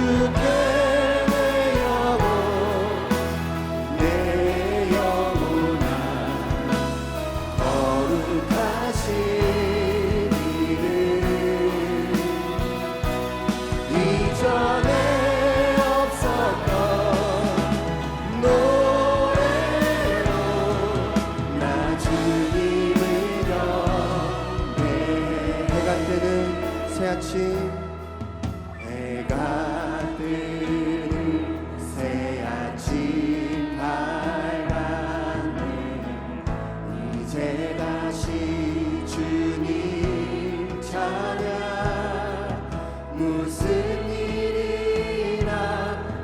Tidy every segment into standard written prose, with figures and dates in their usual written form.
송축해 내 영혼아 거룩하신 이름 이전에 없었던 노래로 나 주님을 경배 해가 뜨는 새 아침 해가 뜨는 새 아침 밝았네 이제 다시 주님 찬양 무슨 일이나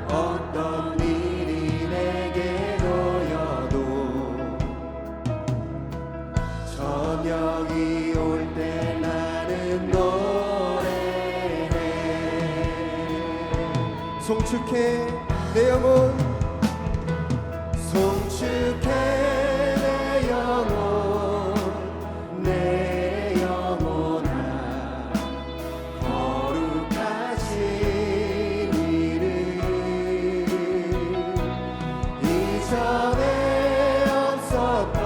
어떤 일이 내게 놓여도 저녁이 올 때 나는 노래해 송축해 내 영혼 송축해 내 영혼 내 영혼아 거룩하신 이름 이전에 없었던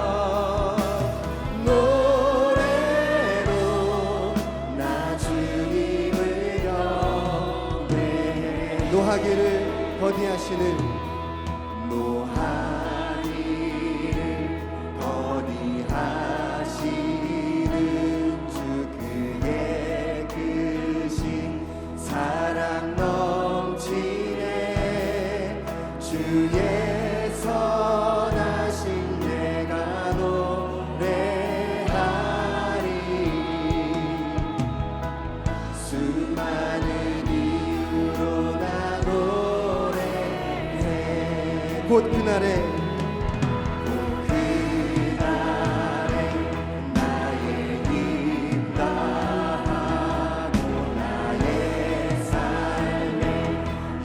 노래로 나 주님을 경배해 노하기를 더디하시는 노하기를 더디하시는 주 그의 크신 사랑 넘치네 주의 선하신 내가 노래하리 수많은 이유로 나 노래해 곧 그날에 나의 입 다하고 나의 삶의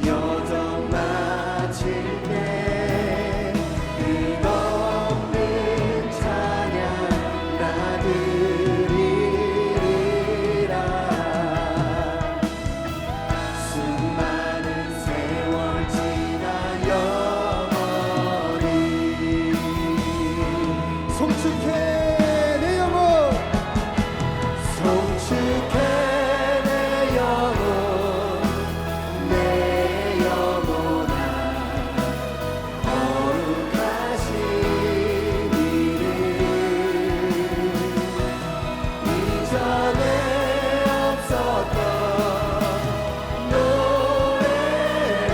여정 마칠 때 끝없는 찬양 나 드리리라 수많은 세월 지나 영원히 송축해 내 영혼 송축해 내 영혼 내 영혼아 거룩하신 이름 이전에 없었던 노래로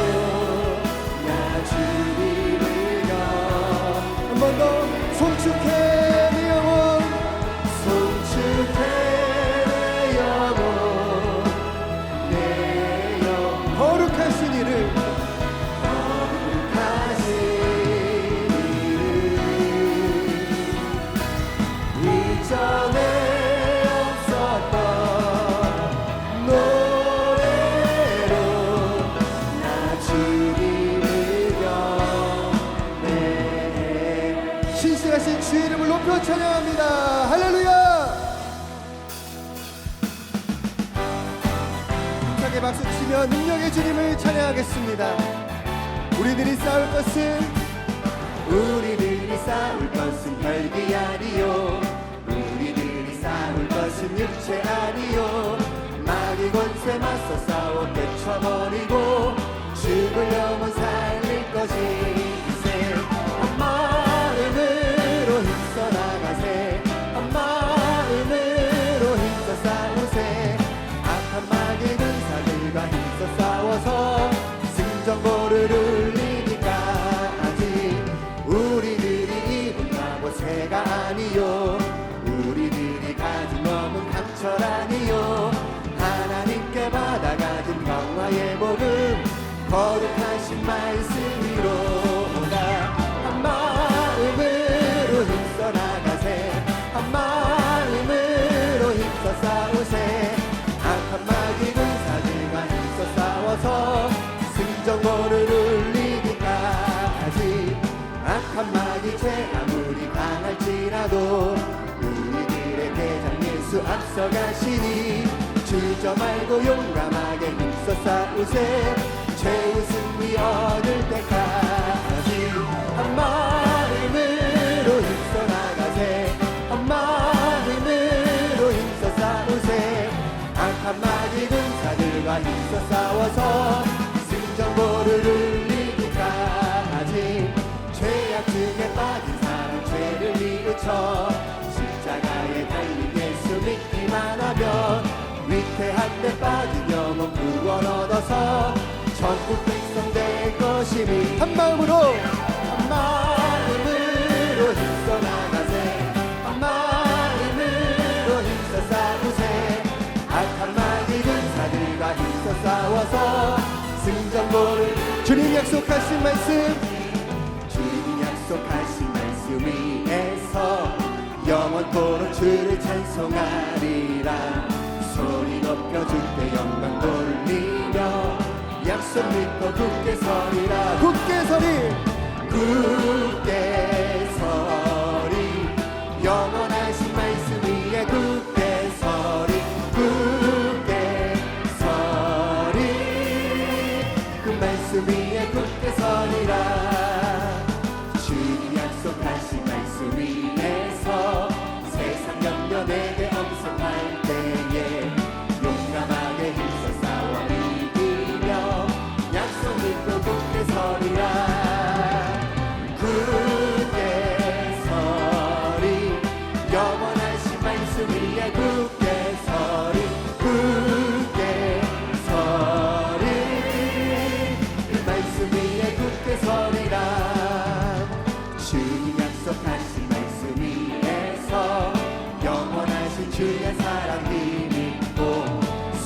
나 주님을 한 번 더 송축해 내 영혼 송축해 내 영혼 내 영혼 거룩하신 이름 거룩하신 이름 이전에 없었던 노래로 나 주님을 경배해 신실하신 주의 이름을 높여 찬양합니다 할렐루야 힘차게 박수 치며 능력의 주님을 찬양하겠습니다 우리들이 싸울 것은 혈기 아니요 우리들이 싸울 것은 육체 아니요 마귀 권세 맞서 싸워 깨쳐버리고 죽을 영혼 살릴 것이세 한 마음으로 힘써 나가세 한 마음으로 힘써 싸우세 악한 마귀 군사들과 힘써 싸워서 승전보를 울리기까지 우리들이 입은 갑옷새가 아니요 우리들이 가진 검은 강철 아니요 하나님께 받아가진 평화의 복음 거룩하신 말씀이로다 한 마음으로 힘써 나가세 한 마음으로 힘써 싸우세 악한 마귀 군사들과 힘써 싸워서 승전보를 울리기까지 악한 마귀 죄 아무리 강할지라도 우리들의 대장 예수 앞서가시니 주저 말고 용감하게 힘써 싸우세 최후 승리 얻을 때까지 한 마음으로 힘써 나가세. 한 마음으로 힘써 싸우세. 악한 마귀 군사들과 힘써 싸워서 승전보를 울리기까지 죄악중에 빠진 사람 죄를 뉘우쳐 십자가에 달린 예수 믿기만 하면 위태한 데 빠진 영혼 구원 얻어서 전국 백성 될 것이니 한 마음으로 힘써 나가세. 한 마음으로 힘써 싸우세. 악한 마귀 군사들과 힘써 싸워서 승전보를 주님 약속하신 말씀, 주님 약속하신 말씀 위에서 영원토록 주를 찬송하리라. 소리 높여 주께 영광 돌리며 약속 믿고 굳게 서리라. 굳게 서리, 굳게 서리. 영원하신 말씀 위에 굳게 서리, 굳게 서리. 그 말씀 위에 굳게 서리라. 주님 약속하신 말씀 위에서 세상 염려 내게 엄습할 때에 용감하게 힘써 싸워 이기며 약속 믿고 굳게 서리라. 굳게 서리. 영원하신 말씀 위에 굳게 서리, 굳게 서리. 그 말씀 위에 굳게 서리라. 주님 약속하신 말씀 위에서 영원하신 주의 사랑 힘입고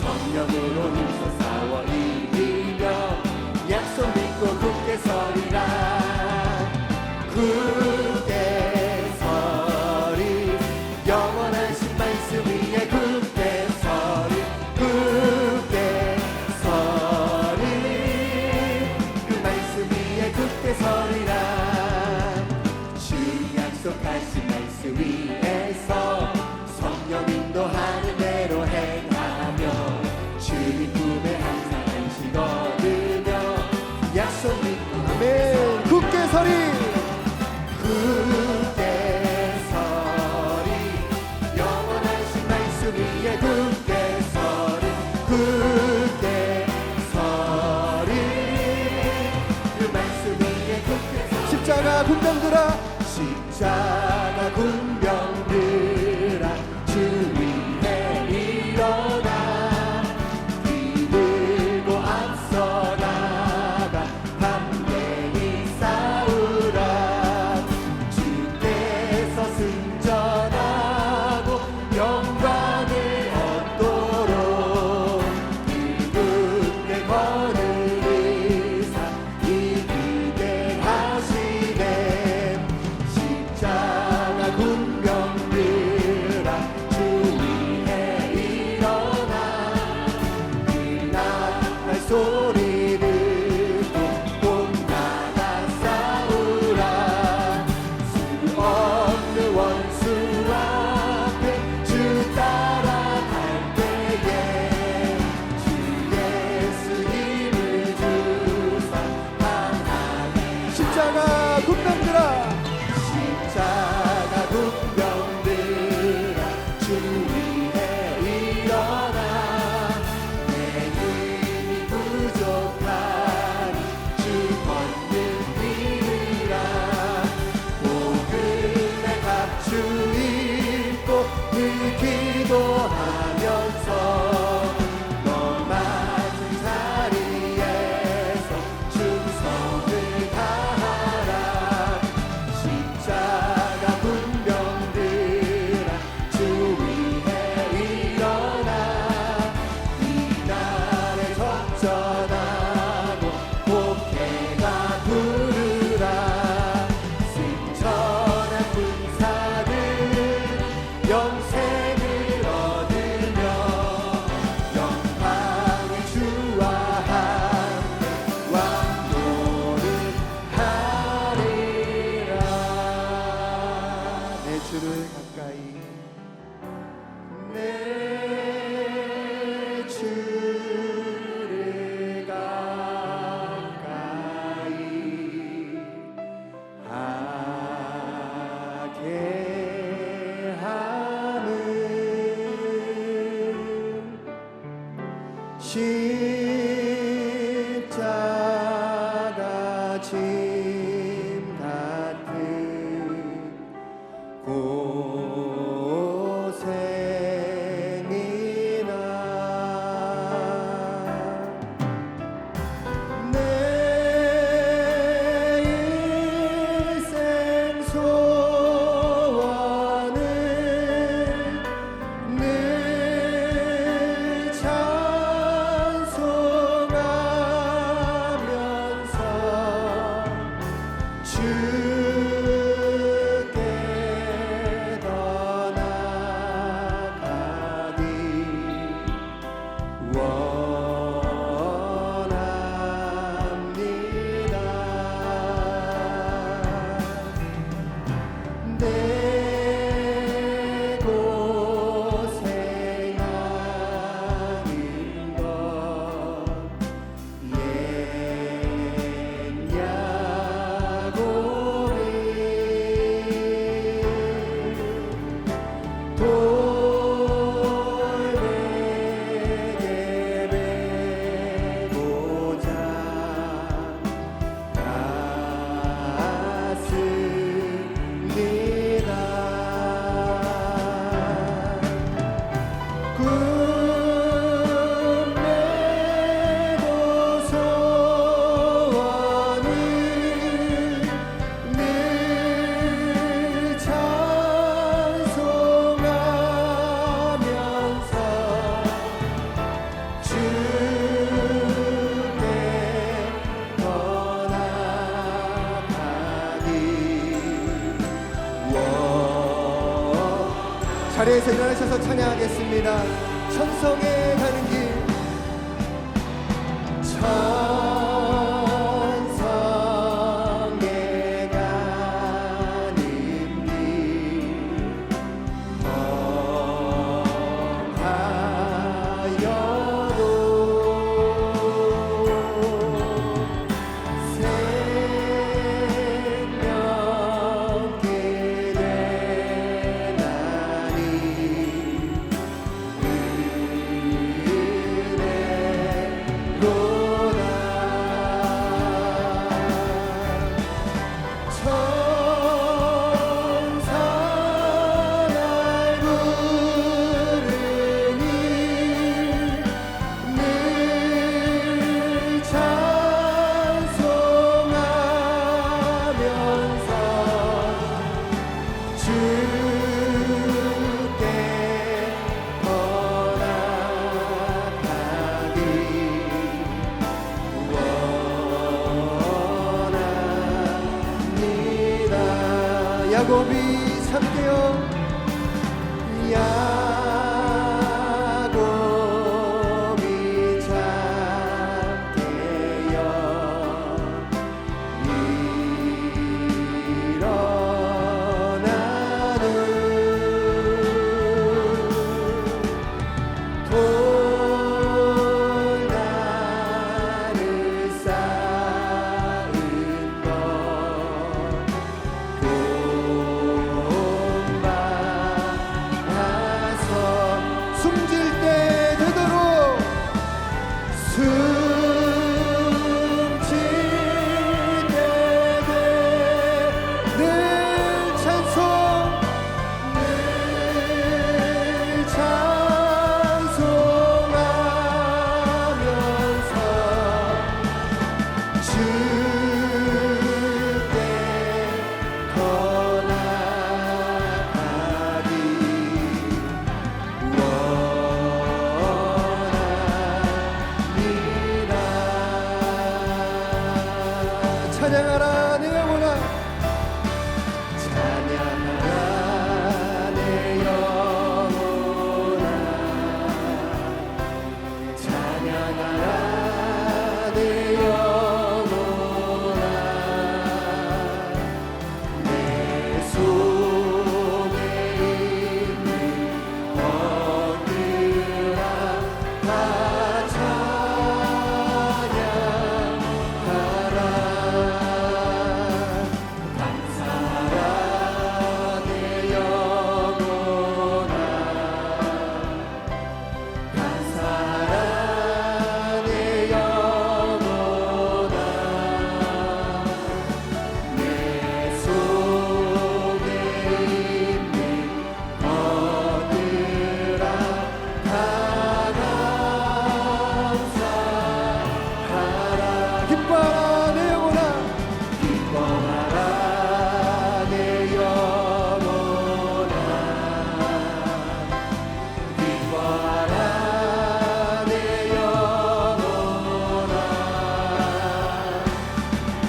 성령으로 힘써 싸워 이기며 약속 믿고 굳게 서리라. 굳게 서리. 영원하신 말씀 위에 굳게 서리, 굳게 서리. 그 말씀 위에 굳게 서리라. 주 약속하신 말씀 위에서 성령 인도하는 대로 행하며 주님 품에 항상 안식 얻으며 약속 믿고 아멘. 굳게 서리, 굳게 서리. 영원하신 말씀 위에 굳게 서리, 굳게 서리. 그 말씀 위에 굳게 서리. 십자가 군병들아, 십자가 군병들아, 주 위에 일어나 기들고 앞서 나가 담대히 싸우라. 주께서 승전하고 영광을 얻도록 기쁘게 걸으리사 이기게 하시네. 십자가 군병들아, 주 위에 일어나 그날 소리 듣고 꼭 나가 싸우라. 수 없는 원수 앞에 주 따라갈 때에 주 예수 힘을 주사 강하게. 십자가 군병들아, 십자가 군병들아, 주 위에 일어나. 내 힘이 부족하니 주 권능 믿으라. 복음의 갑주 입고 늘 기도하면서 너 맞은 자리에서 충성을 다하라. 십자가 군병들아, 주 위에 일어나. 이날에 적전하고 복해가 부르라. 승천한 군사들 영생을 얻으며 영광의 주와 함께 왕노를 하리라. 내 주를 가까이, 내 주를 가까이 자리에서 일어나셔서 찬양하겠습니다. 천성에 가는 길, 천성에 가는 길 험하여도 생명길에 나니 은혜로다. 천사 날 부르니 늘 찬송하면서 주께 헌합하기 원합니다. 야곱이 삼게요. 야곱이 참게요. 일어나는 돌나를 쌓은 것 본받아서 숨질 때 되도록 숨질 때 늘 찬송 늘 찬송하면서 주께 헌합하기 원합니다. 찬양하라 내 영혼아, 찬양하라 내 영혼아, 찬양하라 내 영혼아. 내 속에 있는 것들아 다 찬양하라. 감사하라 내 영혼아, 감사하라 내 영혼아. 내 속에 있는 것들아 다 감사하라. 기뻐하라 내 영혼아, 기뻐하라 내 영혼아, 기뻐하라 내 영혼아.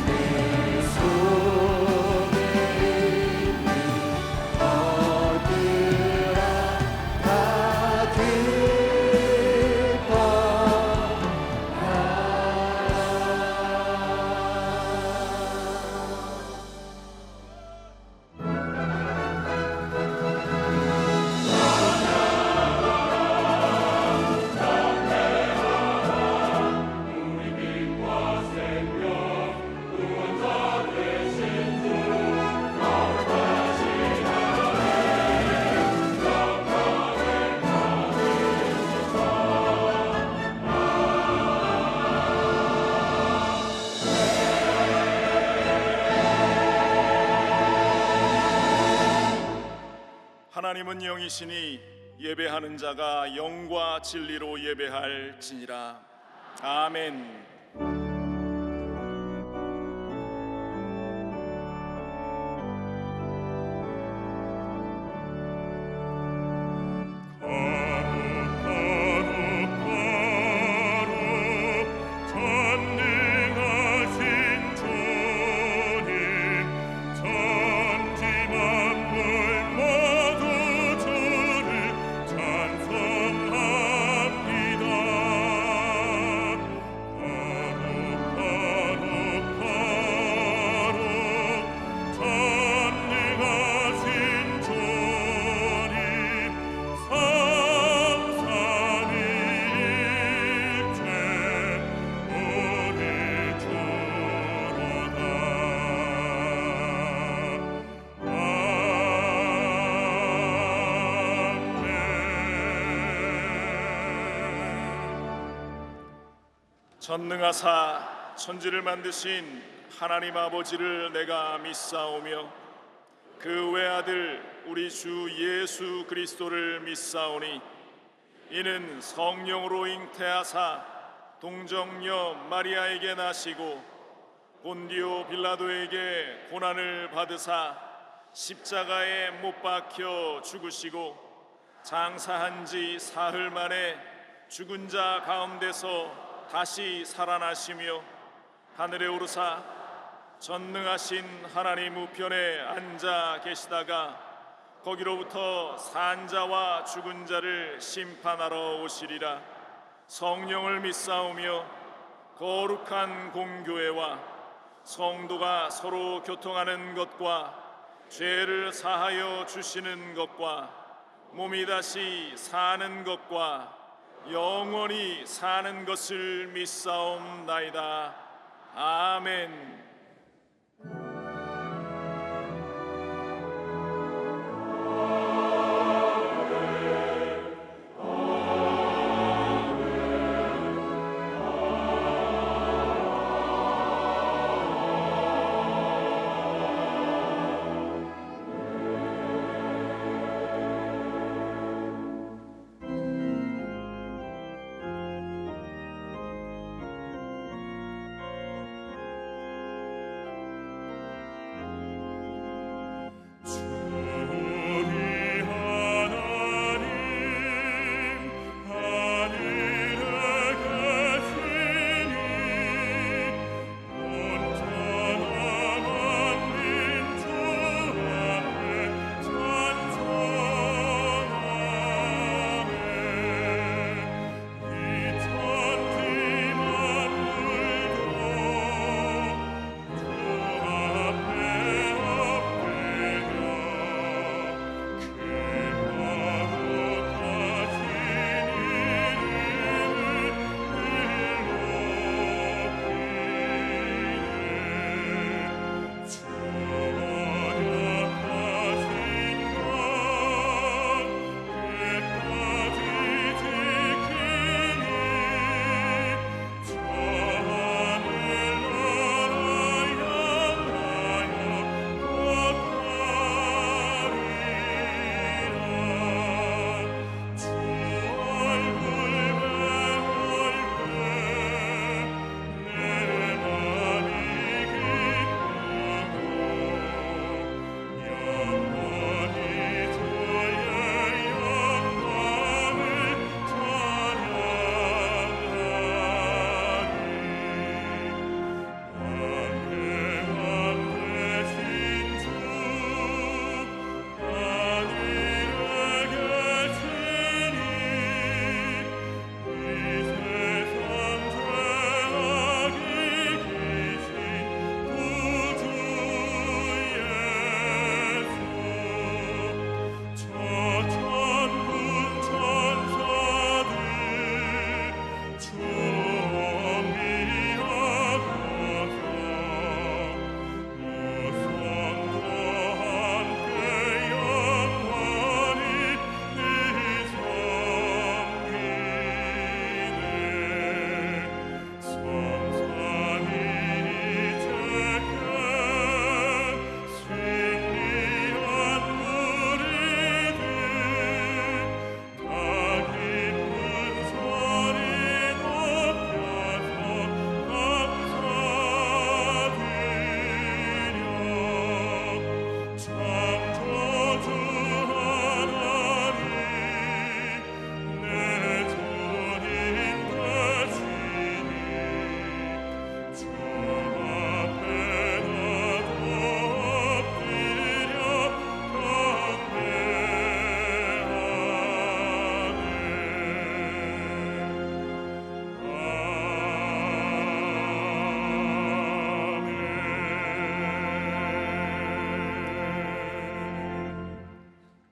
내 속에 있는 것들아 다 하나님은 영이시니 예배하는 자가 영과 진리로 예배할지니라. 아멘. 전지 만물 모두 주를 전능하사 천지를 만드신 하나님 아버지를 내가 믿사오며 그 외아들 우리 주 예수 그리스도를 믿사오니 이는 성령으로 잉태하사 동정녀 마리아에게 나시고 본디오 빌라도에게 고난을 받으사 십자가에 못 박혀 죽으시고 장사한 지 사흘 만에 죽은 자 가운데서 다시 살아나시며 하늘에 오르사 전능하신 하나님 우편에 앉아 계시다가 거기로부터 산 자와 죽은 자를 심판하러 오시리라. 성령을 믿사오며 거룩한 공교회와 성도가 서로 교통하는 것과 죄를 사하여 주시는 것과 몸이 다시 사는 것과 영원히 사는 것을 믿사옵나이다. 아멘.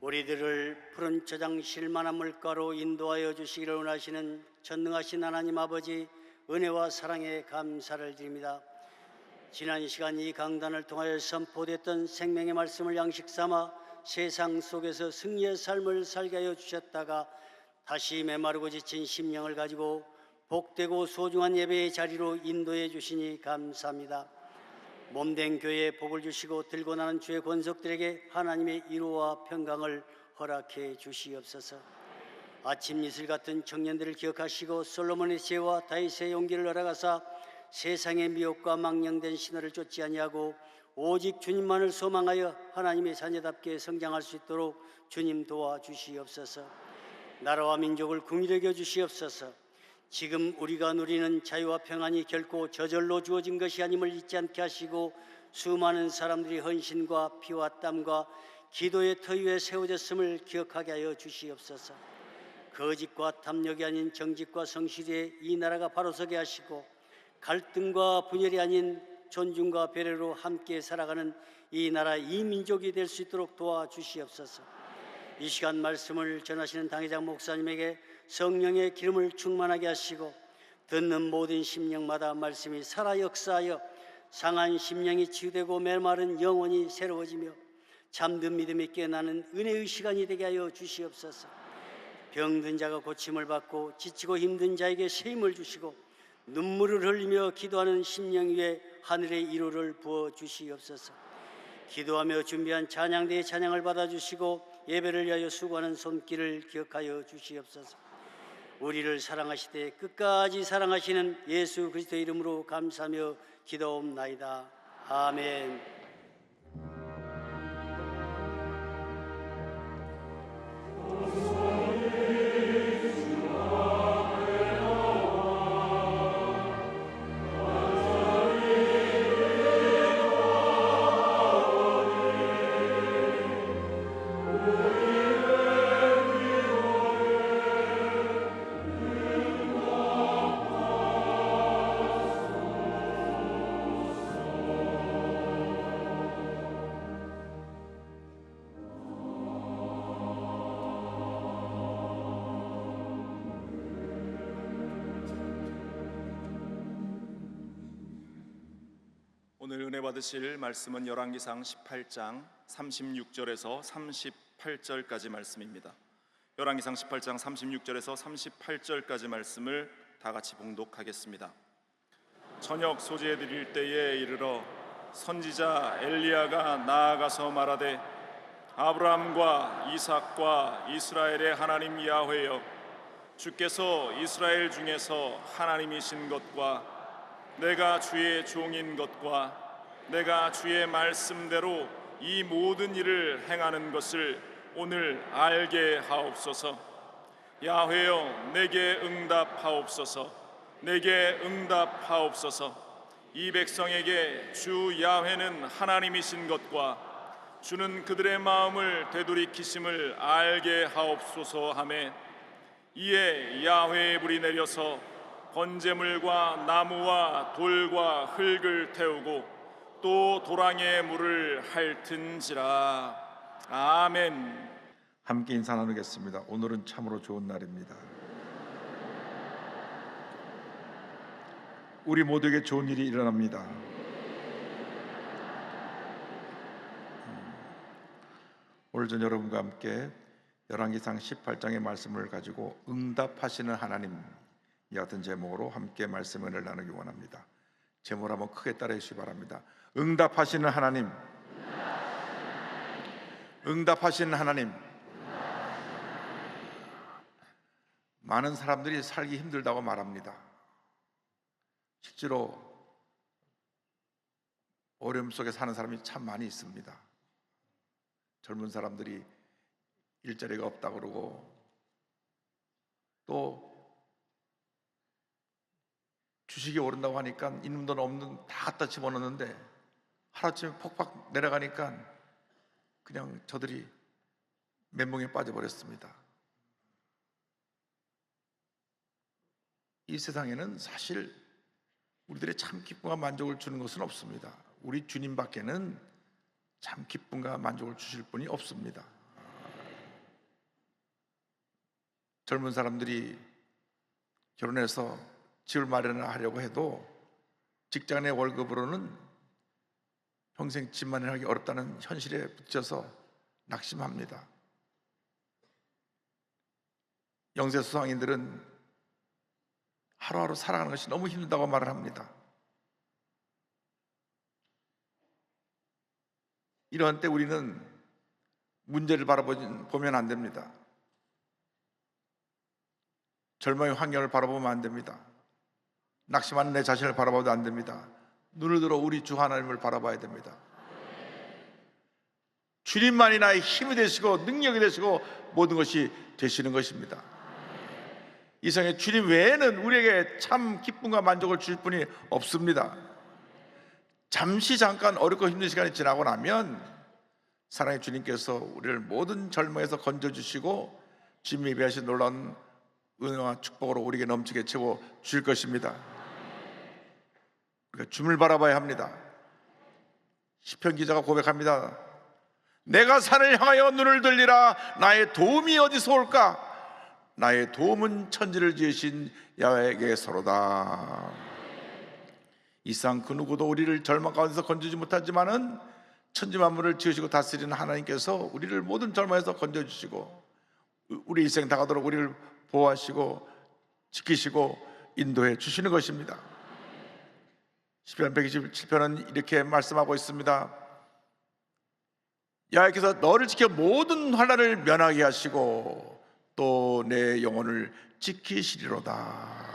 우리들을 푸른 저장 실만한 물가로 인도하여 주시기를 원하시는 전능하신 하나님 아버지, 은혜와 사랑에 감사를 드립니다. 지난 시간 이 강단을 통하여 선포됐던 생명의 말씀을 양식 삼아 세상 속에서 승리의 삶을 살게 하여 주셨다가 다시 메마르고 지친 심령을 가지고 복되고 소중한 예배의 자리로 인도해 주시니 감사합니다. 몸된 교회에 복을 주시고 들고 나는 주의 권속들에게 하나님의 위로와 평강을 허락해 주시옵소서. 아침 이슬 같은 청년들을 기억하시고 솔로몬의 지혜와 다윗의 용기를 허락하사 세상의 미혹과 망령된 신화를 쫓지 아니하고 오직 주님만을 소망하여 하나님의 자녀답게 성장할 수 있도록 주님 도와주시옵소서. 나라와 민족을 긍휼히 여겨 주시옵소서. 지금 우리가 누리는 자유와 평안이 결코 저절로 주어진 것이 아님을 잊지 않게 하시고 수많은 사람들이 헌신과 피와 땀과 기도의 터 위에 세워졌음을 기억하게 하여 주시옵소서. 거짓과 탐욕이 아닌 정직과 성실에 이 나라가 바로 서게 하시고 갈등과 분열이 아닌 존중과 배려로 함께 살아가는 이 나라 이 민족이 될 수 있도록 도와주시옵소서. 이 시간 말씀을 전하시는 당회장 목사님에게 성령의 기름을 충만하게 하시고 듣는 모든 심령마다 말씀이 살아 역사하여 상한 심령이 치유되고 메마른 영혼이 새로워지며 잠든 믿음이 깨어나는 은혜의 시간이 되게 하여 주시옵소서. 병든 자가 고침을 받고 지치고 힘든 자에게 새 힘을 주시고 눈물을 흘리며 기도하는 심령 위에 하늘의 위로를 부어 주시옵소서. 기도하며 준비한 찬양대의 찬양을 받아주시고 예배를 위하여 수고하는 손길을 기억하여 주시옵소서. 우리를 사랑하시되 끝까지 사랑하시는 예수 그리스도의 이름으로 감사하며 기도옵나이다. 아멘. 오늘 은혜 받으실 말씀은 열왕기상 18장 36절에서 38절까지 말씀입니다. 열왕기상 18장 36절에서 38절까지 말씀을 다 같이 봉독하겠습니다. 저녁 소재해 드릴 때에 이르러 선지자 엘리야가 나아가서 말하되 아브라함과 이삭과 이스라엘의 하나님 야훼여 주께서 이스라엘 중에서 하나님이신 것과 내가 주의 종인 것과 내가 주의 말씀대로 이 모든 일을 행하는 것을 오늘 알게 하옵소서. 야훼여 내게 응답하옵소서. 내게 응답하옵소서. 이 백성에게 주 야훼는 하나님이신 것과 주는 그들의 마음을 되돌이키심을 알게 하옵소서 하매 이에 야훼의 불이 내려서 번제물과 나무와 돌과 흙을 태우고 또 도랑의 물을 핥은지라. 아멘. 함께 인사 나누겠습니다. 오늘은 참으로 좋은 날입니다. 우리 모두에게 좋은 일이 일어납니다. 오늘 전 여러분과 함께 열왕기상 18장의 말씀을 가지고 응답하시는 하나님 이 같은 제목으로 함께 말씀을 나누기 원합니다. 제목을 한번 크게 따라해 주시기 바랍니다. 응답하시는 하나님. 응답하시는 하나님. 많은 사람들이 살기 힘들다고 말합니다. 실제로 어려움 속에 사는 사람이 참 많이 있습니다. 젊은 사람들이 일자리가 없다 그러고 또 주식이 오른다고 하니까 있는 돈 없는 돈 다 갖다 집어넣는데 하루아침에 폭팍 내려가니까 그냥 저들이 멘붕에 빠져버렸습니다. 이 세상에는 사실 우리들의 참 기쁨과 만족을 주는 것은 없습니다. 우리 주님밖에는 참 기쁨과 만족을 주실 분이 없습니다. 젊은 사람들이 결혼해서 집을 마련하려고 해도 직장 내 월급으로는 평생 집 마련하기 어렵다는 현실에 부딪혀서 낙심합니다. 영세 수상인들은 하루하루 살아가는 것이 너무 힘들다고 말을 합니다. 이러한 때 우리는 문제를 바라보면 안 됩니다. 절망의 환경을 바라보면 안 됩니다. 낙심하는 내 자신을 바라봐도 안 됩니다. 눈을 들어 우리 주 하나님을 바라봐야 됩니다. 주님만이 나의 힘이 되시고 능력이 되시고 모든 것이 되시는 것입니다. 이 세상에 주님 외에는 우리에게 참 기쁨과 만족을 주실 분이 없습니다. 잠시 잠깐 어렵고 힘든 시간이 지나고 나면 사랑의 주님께서 우리를 모든 절망에서 건져주시고 주님이 예비하신 놀라운 은혜와 축복으로 우리에게 넘치게 채워 주실 것입니다. 우리가 주님을 바라봐야 합니다. 시편 기자가 고백합니다. 내가 산을 향하여 눈을 들리라. 나의 도움이 어디서 올까? 나의 도움은 천지를 지으신 야훼에게서로다. 이 세상 그 누구도 우리를 절망 가운데서 건져주지 못하지만은 천지 만물을 지으시고 다스리는 하나님께서 우리를 모든 절망에서 건져주시고 우리 일생 다가도록 우리를 보호하시고 지키시고 인도해 주시는 것입니다. 시편 127편은 이렇게 말씀하고 있습니다. 여호와께서 너를 지켜 모든 환난을 면하게 하시고 또 내 영혼을 지키시리로다.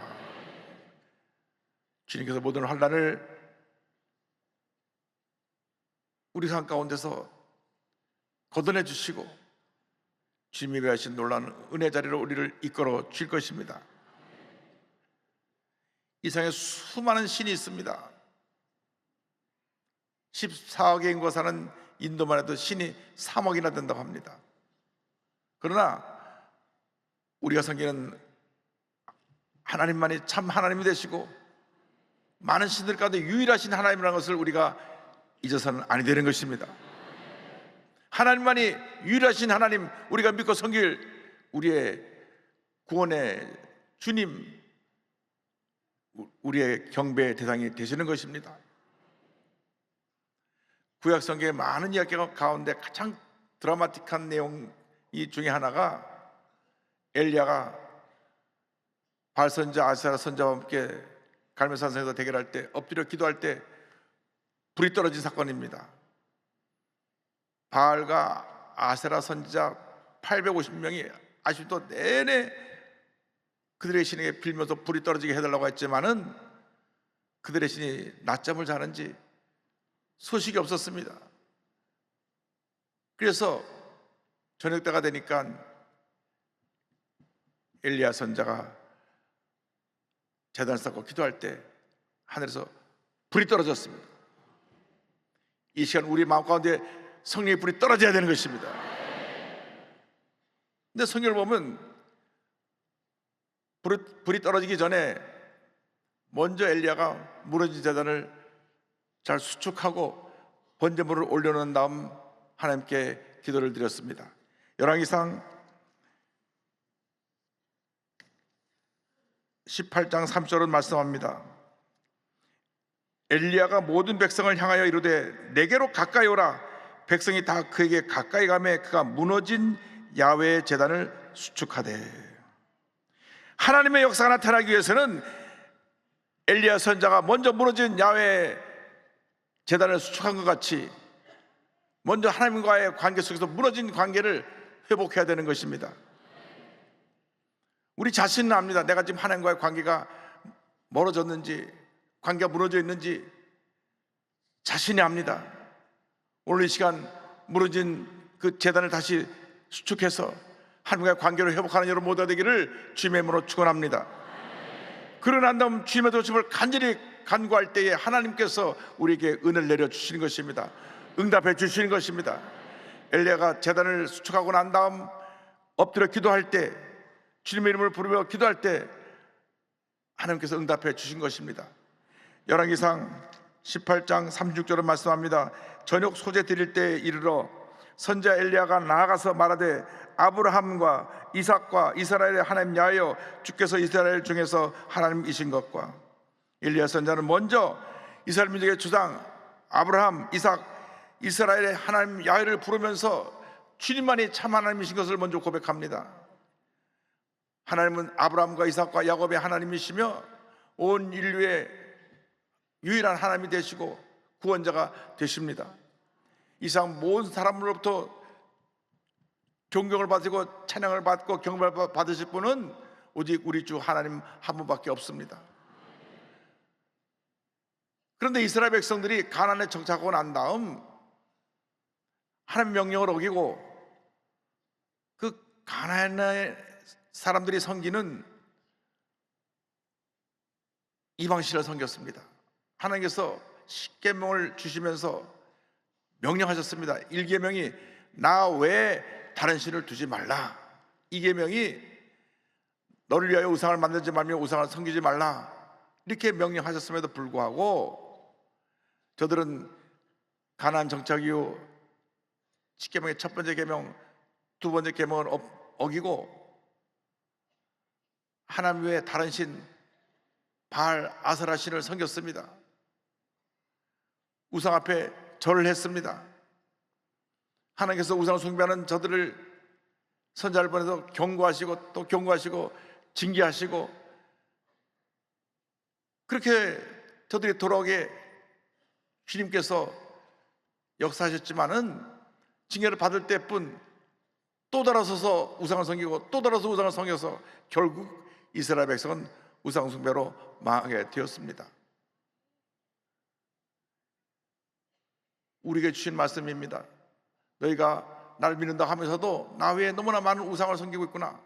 주님께서 모든 환난을 우리 삶 가운데서 걷어내 주시고 주님이 예비하신 놀라운 은혜 자리로 우리를 이끌어 줄 것입니다. 이 세상에 수많은 신이 있습니다. 14억의 인구가 사는 인도만 해도 신이 3억이나 된다고 합니다. 그러나 우리가 섬기는 하나님만이 참 하나님이 되시고 많은 신들 가운데 유일하신 하나님이라는 것을 우리가 잊어서는 아니 되는 것입니다. 하나님만이 유일하신 하나님, 우리가 믿고 섬길 우리의 구원의 주님, 우리의 경배의 대상이 되시는 것입니다. 구약 성경의 많은 이야기 가운데 가장 드라마틱한 내용 이 중에 하나가 엘리야가 바알 선지자 아세라 선지자와 함께 갈멜산성에서 대결할 때 엎드려 기도할 때 불이 떨어진 사건입니다. 바알과 아세라 선지자 850명이 아직도 내내 그들의 신에게 빌면서 불이 떨어지게 해달라고 했지만은 그들의 신이 낮잠을 자는지 소식이 없었습니다. 그래서 저녁 때가 되니까 엘리야 선지자가 제단을 쌓고 기도할 때 하늘에서 불이 떨어졌습니다. 이 시간 우리 마음 가운데 성령의 불이 떨어져야 되는 것입니다. 근데 성경을 보면 불이 떨어지기 전에 먼저 엘리야가 무너진 제단을 잘 수축하고 번제물을 올려놓은 다음 하나님께 기도를 드렸습니다. 열왕기상 18장 3절은 말씀합니다. 엘리야가 모든 백성을 향하여 이르되 내게로 가까이 오라. 백성이 다 그에게 가까이 가매 그가 무너진 야훼의 제단을 수축하되. 하나님의 역사가 나타나기 위해서는 엘리야 선지자가 먼저 무너진 야훼 제단을 수축한 것 같이 먼저 하나님과의 관계 속에서 무너진 관계를 회복해야 되는 것입니다. 우리 자신은 압니다. 내가 지금 하나님과의 관계가 멀어졌는지 관계가 무너져 있는지 자신이 압니다. 오늘 이 시간 무너진 그 제단을 다시 수축해서 하나님과의 관계를 회복하는 여러분 모두가 되기를 주님의 이름으로 축원합니다. 그러고 난 다음 주님의 도심을 간절히 간구할 때에 하나님께서 우리에게 은혜를 내려주시는 것입니다. 응답해 주시는 것입니다. 엘리야가 제단을 수축하고 난 다음 엎드려 기도할 때 주님의 이름을 부르며 기도할 때 하나님께서 응답해 주신 것입니다. 열왕기상 18장 36절은 말씀합니다. 저녁 소재 드릴 때 이르러 선지자 엘리야가 나아가서 말하되 아브라함과 이삭과 이스라엘의 하나님 야훼여 주께서 이스라엘 중에서 하나님이신 것과. 엘리야 선지자는 먼저 이스라엘 민족의 주장 아브라함, 이삭, 이스라엘의 하나님 야훼를 부르면서 주님만이 참 하나님이신 것을 먼저 고백합니다. 하나님은 아브라함과 이삭과 야곱의 하나님이시며 온 인류의 유일한 하나님이 되시고 구원자가 되십니다. 이상 모든 사람으로부터 존경을 받으시고 찬양을 받고 경배를 받으실 분은 오직 우리 주 하나님 한 분밖에 없습니다. 그런데 이스라엘 백성들이 가나안에 정착하고 난 다음 하나님 명령을 어기고 그 가나안의 사람들이 섬기는 이방신을 섬겼습니다. 하나님께서 십계명을 주시면서 명령하셨습니다. 1계명이 나 외에 다른 신을 두지 말라. 2계명이 너를 위하여 우상을 만들지 말며 우상을 섬기지 말라. 이렇게 명령하셨음에도 불구하고 저들은 가나안 정착 이후 10계명의 첫 번째 계명, 두 번째 계명을 어기고 하나님 외에 다른 신 바알 아세라 신을 섬겼습니다. 우상 앞에 절을 했습니다. 하나님께서 우상을 숭배하는 저들을 선자를 보내서 경고하시고 또 경고하시고 징계하시고 그렇게 저들이 돌아오게 주님께서 역사하셨지만은 징계를 받을 때뿐 또 돌아서서 우상을 섬기고 또 돌아서 우상을 섬겨서 결국 이스라엘 백성은 우상 숭배로 망하게 되었습니다. 우리에게 주신 말씀입니다. 너희가 나를 믿는다 하면서도 나 외에 너무나 많은 우상을 섬기고 있구나.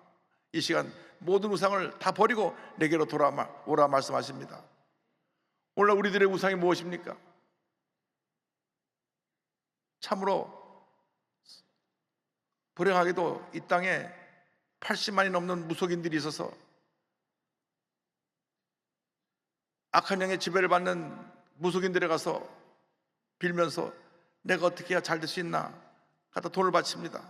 이 시간 모든 우상을 다 버리고 내게로 돌아오라 말씀하십니다. 오늘 우리들의 우상이 무엇입니까? 참으로 불행하게도 이 땅에 80만이 넘는 무속인들이 있어서 악한 영의 지배를 받는 무속인들에 가서 빌면서 내가 어떻게 해야 잘 될 수 있나 갖다 돈을 바칩니다.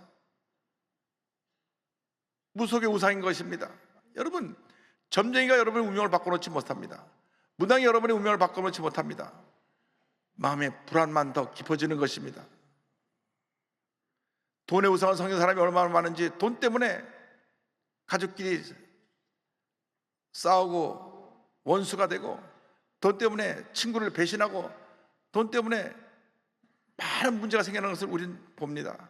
무속의 우상인 것입니다. 여러분, 점쟁이가 여러분의 운명을 바꿔놓지 못합니다. 무당이 여러분의 운명을 바꿔놓지 못합니다. 마음의 불안만 더 깊어지는 것입니다. 돈의 우상을 섬기는 사람이 얼마나 많은지, 돈 때문에 가족끼리 싸우고 원수가 되고, 돈 때문에 친구를 배신하고, 돈 때문에 많은 문제가 생기는 것을 우리는 봅니다.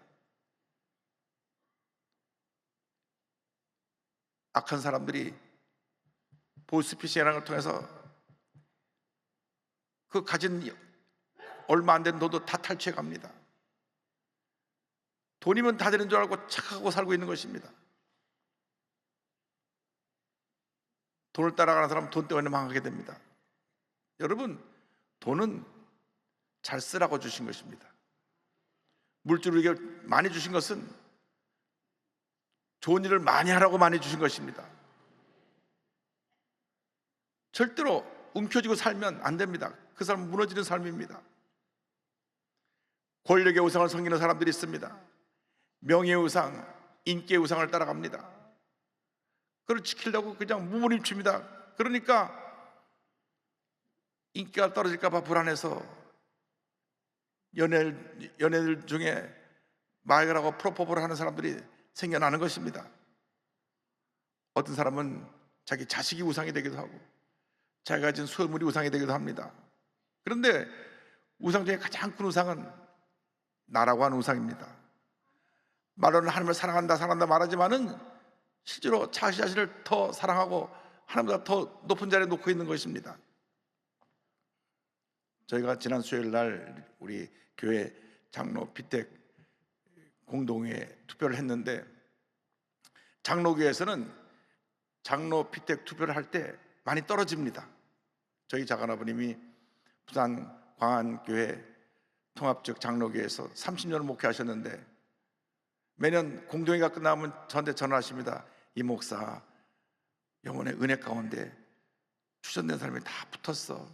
악한 사람들이 보스피싱이라는 걸 통해서 그 가진 얼마 안 되는 돈도 다 탈취해 갑니다. 돈이면 다 되는 줄 알고 착하고 살고 있는 것입니다. 돈을 따라가는 사람은 돈 때문에 망하게 됩니다. 여러분, 돈은 잘 쓰라고 주신 것입니다. 물질을 이게 많이 주신 것은 좋은 일을 많이 하라고 많이 주신 것입니다. 절대로 움켜쥐고 살면 안 됩니다. 그 사람은 무너지는 삶입니다. 권력의 우상을 섬기는 사람들이 있습니다. 명예의 우상, 인기의 우상을 따라갑니다. 그걸 지키려고 그냥 무무림칩니다. 그러니까 인기가 떨어질까 봐 불안해서 연애들 중에 마약을 하고 프로포즈를 하는 사람들이 생겨나는 것입니다. 어떤 사람은 자기 자식이 우상이 되기도 하고 자기가 가진 소유물이 우상이 되기도 합니다. 그런데 우상 중에 가장 큰 우상은 나라고 하는 우상입니다. 말로는 하나님을 사랑한다 말하지만은 실제로 자기 자신을 더 사랑하고 하나님보다 더 높은 자리에 놓고 있는 것입니다. 저희가 지난 수요일 날 우리 교회 장로 피택 공동회 투표를 했는데, 장로교회에서는 장로 피택 투표를 할 때 많이 떨어집니다. 저희 작은아버님이 부산 광안교회 통합적 장로교회에서 30년을 목회하셨는데 매년 공동회가 끝나면 저한테 전화하십니다. 이 목사, 영혼의 은혜 가운데 추천된 사람이 다 붙었어.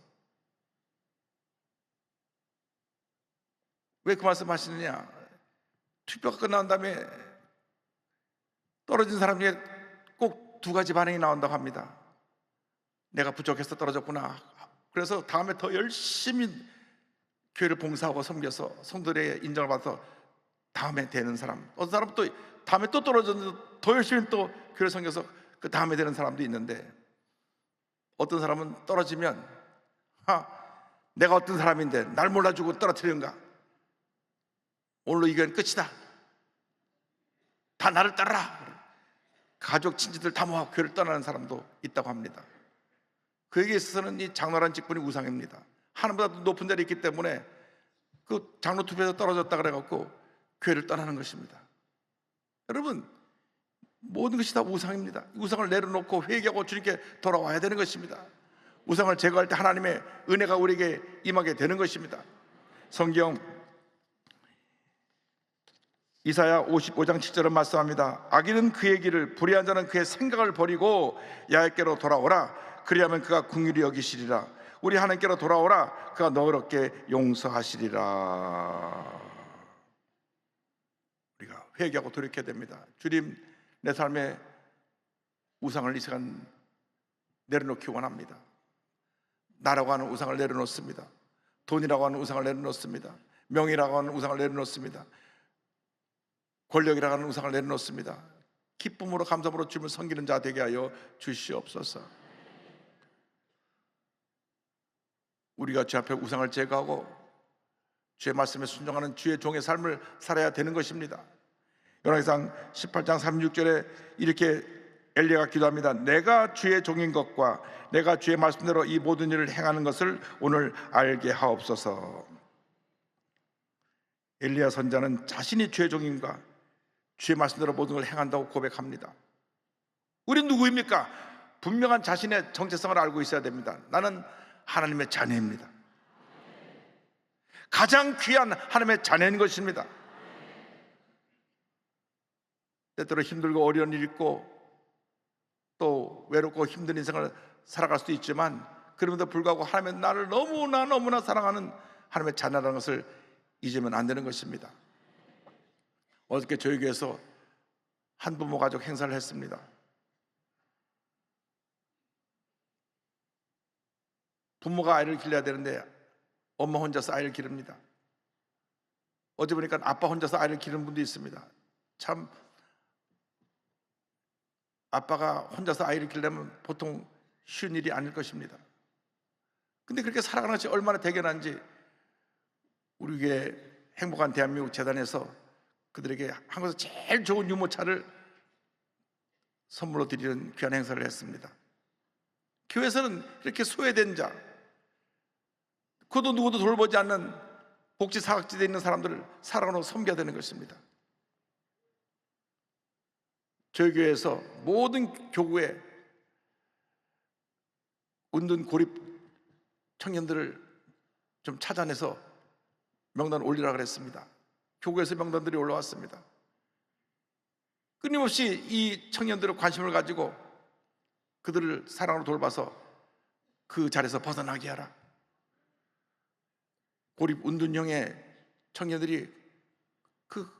왜 그 말씀 하시느냐? 투표가 끝난 다음에 떨어진 사람 중에 꼭 두 가지 반응이 나온다고 합니다. 내가 부족해서 떨어졌구나. 그래서 다음에 더 열심히 교회를 봉사하고 섬겨서 성도들의 인정을 받아서 다음에 되는 사람, 어떤 사람은 또 다음에 또 떨어졌는데 더 열심히 또 교회를 섬겨서 그 다음에 되는 사람도 있는데, 어떤 사람은 떨어지면 내가 어떤 사람인데 날 몰라주고 떨어뜨리는가, 오늘로 이건 끝이다, 다 나를 따르라, 가족 친지들 다 모아 교회를 떠나는 사람도 있다고 합니다. 그에게 있어서는 이 장로라는 직분이 우상입니다. 하나님보다 높은 자리에 있기 때문에 그 장로 투표에서 떨어졌다 그래갖고 교회를 떠나는 것입니다. 여러분, 모든 것이 다 우상입니다. 우상을 내려놓고 회개하고 주님께 돌아와야 되는 것입니다. 우상을 제거할 때 하나님의 은혜가 우리에게 임하게 되는 것입니다. 성경 이사야 55장 7절은 말씀합니다. 악인은 그의 길을, 불의한 자는 그의 생각을 버리고 야훼께로 돌아오라. 그리하면 그가 긍휼히 여기시리라. 우리 하나님께로 돌아오라. 그가 너그럽게 용서하시리라. 우리가 회개하고 돌이켜야 됩니다. 주님, 내 삶의 우상을 이 시간 내려놓기 원합니다. 나라고 하는 우상을 내려놓습니다. 돈이라고 하는 우상을 내려놓습니다. 명예라고 하는 우상을 내려놓습니다. 권력이라고 하는 우상을 내려놓습니다. 기쁨으로 감사함으로 주님을 섬기는 자 되게 하여 주시옵소서. 우리가 주 앞에 우상을 제거하고 주의 말씀에 순종하는 주의 종의 삶을 살아야 되는 것입니다. 열왕기상 18장 36절에 이렇게 엘리야가 기도합니다. 내가 주의 종인 것과 내가 주의 말씀대로 이 모든 일을 행하는 것을 오늘 알게 하옵소서. 엘리야 선자는 자신이 주의 종인가 주의 말씀대로 모든 걸 행한다고 고백합니다. 우린 누구입니까? 분명한 자신의 정체성을 알고 있어야 됩니다. 나는 하나님의 자녀입니다. 가장 귀한 하나님의 자녀인 것입니다. 때때로 힘들고 어려운 일 있고 또 외롭고 힘든 인생을 살아갈 수도 있지만 그럼에도 불구하고 하나님은 나를 너무나 사랑하는 하나님의 자녀라는 것을 잊으면 안 되는 것입니다. 어저께 저희 교회에서 한부모 가족 행사를 했습니다. 부모가 아이를 길러야 되는데 엄마 혼자서 아이를 기릅니다. 어제 보니까 아빠 혼자서 아이를 기르는 분도 있습니다. 참, 아빠가 혼자서 아이를 기르려면 보통 쉬운 일이 아닐 것입니다. 근데 그렇게 살아가는 것이 얼마나 대견한지 우리 교회 행복한 대한민국 재단에서 그들에게 한국에서 제일 좋은 유모차를 선물로 드리는 귀한 행사를 했습니다. 교회에서는 이렇게 소외된 자, 그도 누구도 돌보지 않는 복지 사각지대에 있는 사람들을 사랑으로 섬겨야 되는 것입니다. 저희 교회에서 모든 교구에 은둔 고립 청년들을 좀 찾아내서 명단을 올리라 그랬습니다. 교구에서 명단들이 올라왔습니다. 끊임없이 이 청년들의 관심을 가지고 그들을 사랑으로 돌봐서 그 자리에서 벗어나게 하라. 고립 은둔형의 청년들이 그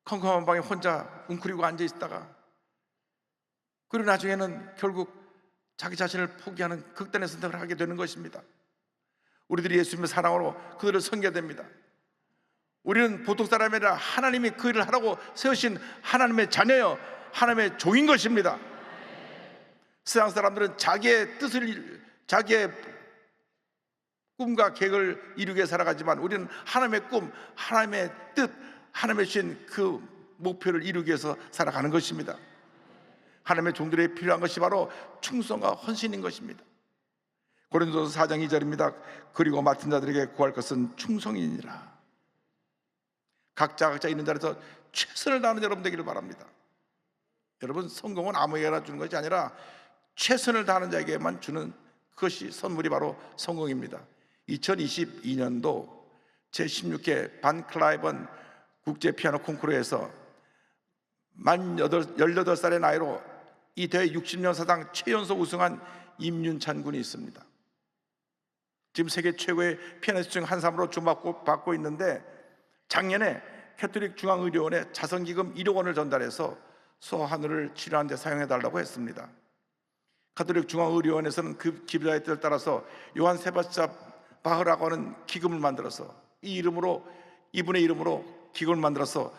컴컴한 방에 혼자 웅크리고 앉아 있다가 그리고 나중에는 결국 자기 자신을 포기하는 극단의 선택을 하게 되는 것입니다. 우리들이 예수님의 사랑으로 그들을 섬겨야 됩니다. 우리는 보통 사람이 아니라 하나님이 그 일을 하라고 세우신 하나님의 자녀여 하나님의 종인 것입니다. 세상 사람들은 자기의 뜻을, 자기의 꿈과 계획을 이루기 위해 살아가지만 우리는 하나님의 꿈, 하나님의 뜻, 하나님의 주신 그 목표를 이루기 위해서 살아가는 것입니다. 하나님의 종들에게 필요한 것이 바로 충성과 헌신인 것입니다. 고린도서 4장 2절입니다. 그리고 맡은 자들에게 구할 것은 충성이니라. 각자 있는 자리에서 최선을 다하는 여러분 되기를 바랍니다. 여러분, 성공은 아무에게나 주는 것이 아니라 최선을 다하는 자에게만 주는 그것이 선물이 바로 성공입니다. 2022년도 제16회 반 클라이번 국제 피아노 콩쿠르에서 만 18살의 나이로 이 대회 60년 사상 최연소 우승한 임윤찬 군이 있습니다. 지금 세계 최고의 피아니스트 중 한 사람으로 주목받고 있는데 작년에 캐톨릭 중앙의료원에 자선기금 1억 원을 전달해서 소아하늘을 치료하는 데 사용해달라고 했습니다. 가톨릭 중앙의료원에서는 그 기부자의 뜻을 따라서 요한 세바스찬 바흐라고 하는 기금을 만들어서 이 이름으로, 이분의 이름으로 기금을 만들어서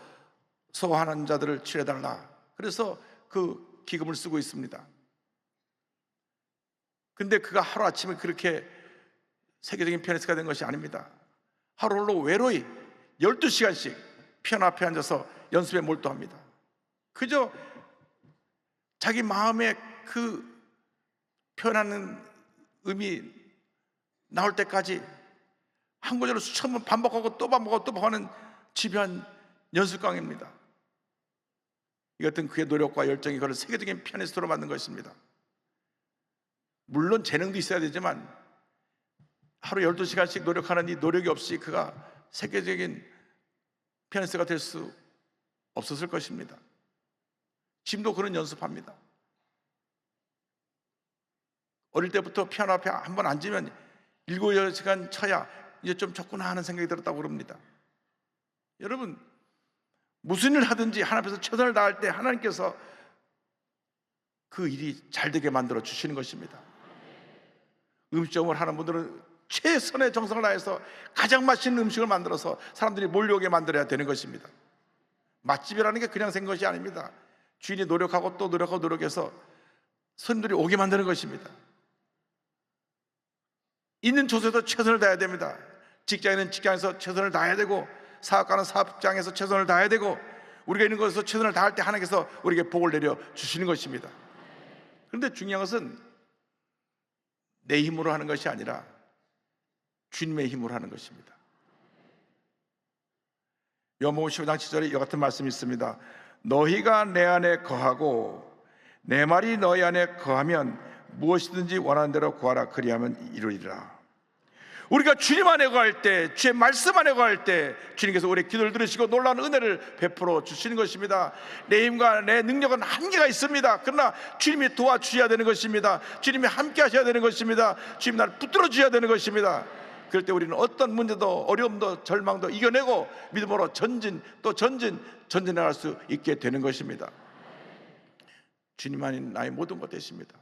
소아하는 자들을 치료해달라. 그래서 그 기금을 쓰고 있습니다. 근데 그가 하루아침에 그렇게 세계적인 피아니스트가 된 것이 아닙니다. 하루로 외로이 12시간씩 피아노 앞에 앉아서 연습에 몰두합니다. 그저 자기 마음에 그 표현하는 음이 나올 때까지 한 구절을 수천 번 반복하고 또 반복하고 또 반복하는 집요한 연습 강의입니다. 이것은 그의 노력과 열정이 그를 세계적인 피아니스트로 만든 것입니다. 물론 재능도 있어야 되지만 하루 12시간씩 노력하는 이 노력이 없이 그가 세계적인 피아니스트가 될 수 없었을 것입니다. 지금도 그는 연습합니다. 어릴 때부터 피아노 앞에 한번 앉으면 7-8시간 쳐야 이제 좀 졌구나 하는 생각이 들었다고 그럽니다. 여러분, 무슨 일을 하든지 하나님 앞에서 최선을 다할 때 하나님께서 그 일이 잘 되게 만들어 주시는 것입니다. 음식점을 하는 분들은 최선의 정성을 다해서 가장 맛있는 음식을 만들어서 사람들이 몰려오게 만들어야 되는 것입니다. 맛집이라는 게 그냥 생긴 것이 아닙니다. 주인이 노력하고 또 노력하고 노력해서 손님들이 오게 만드는 것입니다. 있는 곳에서 최선을 다해야 됩니다. 직장인은 직장에서 최선을 다해야 되고, 사업가는 사업장에서 최선을 다해야 되고, 우리가 있는 곳에서 최선을 다할 때 하나님께서 우리에게 복을 내려 주시는 것입니다. 그런데 중요한 것은 내 힘으로 하는 것이 아니라 주님의 힘으로 하는 것입니다. 요한복음 15장 7절에 이와 같은 말씀이 있습니다. 너희가 내 안에 거하고 내 말이 너희 안에 거하면 무엇이든지 원하는 대로 구하라, 그리하면 이루리라. 우리가 주님 안에 거할 때, 주의 말씀 안에 거할 때 주님께서 우리의 기도를 들으시고 놀라운 은혜를 베풀어 주시는 것입니다. 내 힘과 내 능력은 한계가 있습니다. 그러나 주님이 도와주셔야 되는 것입니다. 주님이 함께 하셔야 되는 것입니다. 주님 나를 붙들어 주셔야 되는 것입니다. 그럴 때 우리는 어떤 문제도 어려움도 절망도 이겨내고 믿음으로 전진해 나갈 수 있게 되는 것입니다. 주님만이 나의 모든 것 되십니다.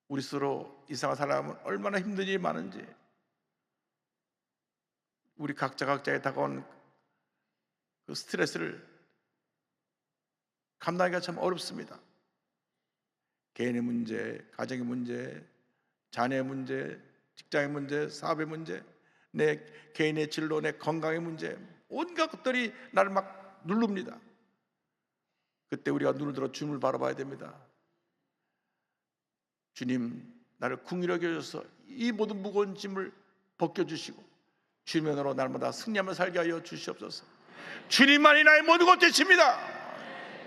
우리 스스로 이 세상을 살아가면 얼마나 힘든 일이 많은지, 우리 각자에 다가온 그 스트레스를 감당하기가 참 어렵습니다. 개인의 문제, 가정의 문제, 자녀의 문제, 직장의 문제, 사업의 문제, 내 개인의 진로, 내 건강의 문제, 온갖 것들이 나를 막 누릅니다. 그때 우리가 눈을 들어 주님을 바라봐야 됩니다. 주님, 나를 긍휼하게 여겨서 이 모든 무거운 짐을 벗겨주시고 주님의 은혜로 날마다 승리하며 살게 하여 주시옵소서. 주님만이 나의 모든 것 되십니다.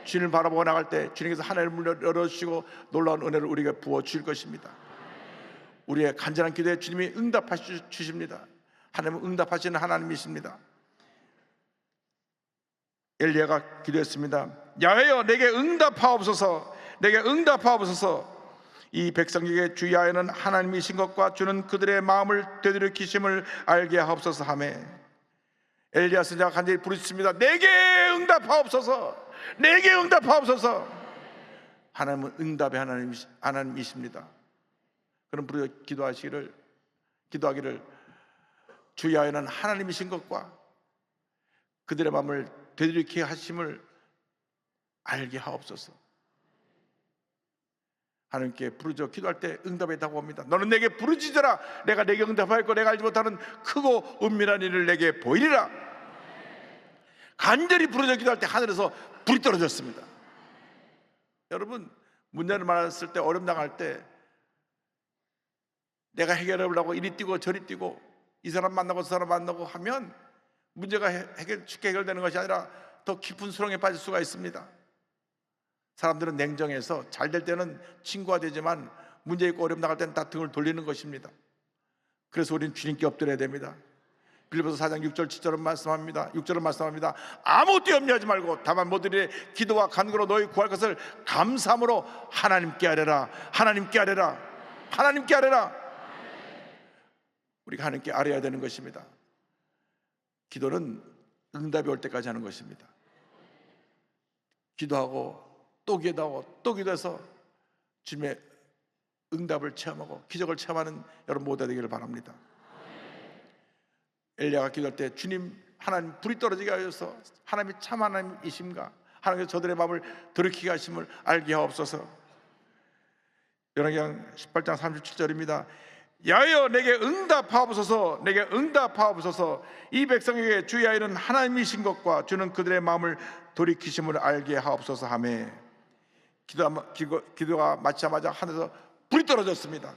주님을 바라보고 나갈 때 주님께서 하늘을 문을 열어주시고 놀라운 은혜를 우리에게 부어주실 것입니다. 우리의 간절한 기도에 주님이 응답하시 주십니다. 하나님은 응답하시는 하나님이십니다. 엘리야가 기도했습니다. 야훼여, 내게 응답하옵소서, 내게 응답하옵소서. 이 백성에게 주 야훼는 하나님이신 것과 주는 그들의 마음을 되돌이키심을 알게 하옵소서 하며, 엘리야 선지자가 간절히 부르짖습니다. 내게 응답하옵소서, 내게 응답하옵소서. 하나님은 응답의 하나님이십니다. 그럼 부르짖어 기도하기를 주 야훼는 하나님이신 것과 그들의 마음을 되돌이키게 하심을 알게 하옵소서. 하나님께 부르짖어 기도할 때 응답에 다가옵니다. 너는 내게 부르짖어라, 내가 내게 응답하였고 내가 알지 못하는 크고 은밀한 일을 내게 보이리라. 간절히 부르짖어 기도할 때 하늘에서 불이 떨어졌습니다. 여러분, 문제를 만났을 때, 어려움 당할 때 내가 해결하려고 이리 뛰고 저리 뛰고 이 사람 만나고 저 사람 만나고 하면 문제가 쉽게 해결되는 것이 아니라 더 깊은 수렁에 빠질 수가 있습니다. 사람들은 냉정해서 잘 될 때는 친구가 되지만 문제 있고 어려움 나갈 때는 다 등을 돌리는 것입니다. 그래서 우리는 주님께 엎드려야 됩니다. 빌립보서 4장 6절 7절은 말씀합니다. 6절은 말씀합니다. 아무것도 염려하지 말고 다만 모든 기도와 간구로 너희 구할 것을 감사함으로 하나님께 아뢰라. 하나님께 아뢰라. 하나님께 아뢰라. 우리가 하나님께 아뢰야 되는 것입니다. 기도는 응답이 올 때까지 하는 것입니다. 기도하고 또 기도하고 또 기도해서 주님의 응답을 체험하고 기적을 체험하는 여러분 모두 되기를 바랍니다. 엘리야가 기도할 때 주님, 하나님 불이 떨어지게 하여서 하나님이 참 하나님이신가, 하나님께서 저들의 마음을 돌이키게 하심을 알게 하옵소서. 열왕기상 18장 37절입니다. 야여 내게 응답하옵소서, 내게 응답하옵소서. 이 백성에게 주의 아이는 하나님이신 것과 주는 그들의 마음을 돌이키심을 알게 하옵소서 하매 기도가 마치자마자 하늘에서 불이 떨어졌습니다.